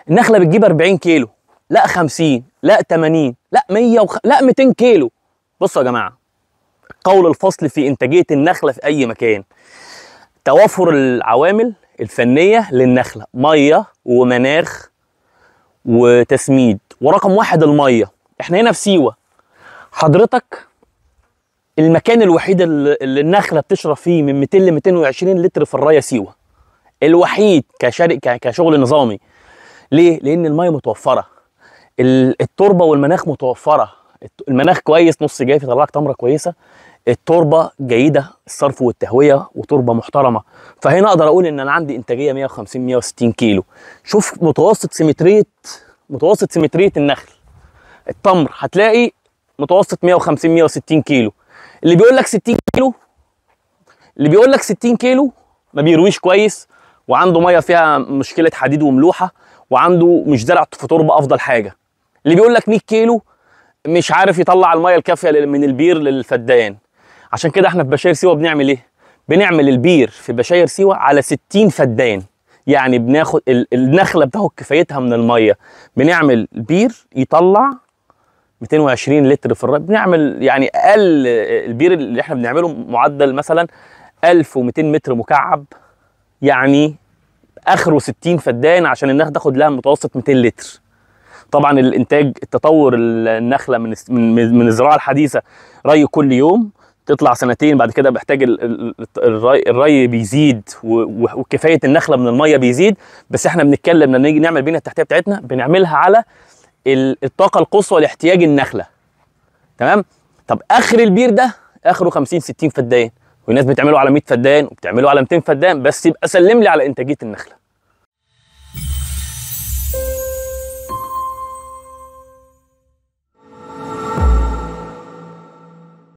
النخله بتجيب 40 كيلو، لا 50، لا 80، لا 100 لا 200 كيلو. بصوا يا جماعه، قول الفصل في انتاجيه النخله في اي مكان توافر العوامل الفنيه للنخله، ميه ومناخ وتسميد، ورقم واحد الميه. احنا هنا في سيوه، حضرتك المكان الوحيد اللي النخله بتشرب فيه من 200 ل 220 لتر في الرايه سيوه، الوحيد كشغل نظامي. ليه؟ لان الميه متوفره، التربه والمناخ متوفره، المناخ كويس نص جاي يطلع لك تمره كويسه، التربه جيده الصرف والتهويه وتربه محترمه. فهنا اقدر اقول ان انا عندي انتاجيه 150 160 كيلو. شوف متوسط سيمتريه النخل، التمر هتلاقي متوسط 150 160 كيلو. اللي بيقول لك 60 كيلو، ما بيرويش كويس، وعنده ميه فيها مشكله حديد وملوحه، وعنده مش زرع في تربه افضل حاجه. اللي بيقول لك 100 كيلو مش عارف يطلع الميه الكافيه من البير للفدان. عشان كده احنا في بشاير سيوه بنعمل ايه؟ بنعمل البير في بشاير سيوه على 60 فدان، يعني بناخد النخله بتاخد كفايتها من الميه. بنعمل بير يطلع 220 لتر في الراي. بنعمل يعني اقل البير اللي احنا بنعمله معدل مثلا 1200 متر مكعب، يعني اخره 60 فدان عشان النخله تاخد لها متوسط 200 لتر. طبعا الانتاج، التطور النخله من الزراعه الحديثه، ري كل يوم، تطلع سنتين بعد كده بيحتاج الري بيزيد وكفايه النخله من الميه بيزيد. بس احنا بنتكلم لما نيجي نعمل البنيه التحتيه بتاعتنا بنعملها على الطاقه القصوى لاحتياج النخله. تمام؟ طب اخر البير ده اخره 50 60 فدان، والناس بتعمله على 100 فدان وبتعمله على 200 فدان، بس يبقى سلم لي على انتاجيه النخله.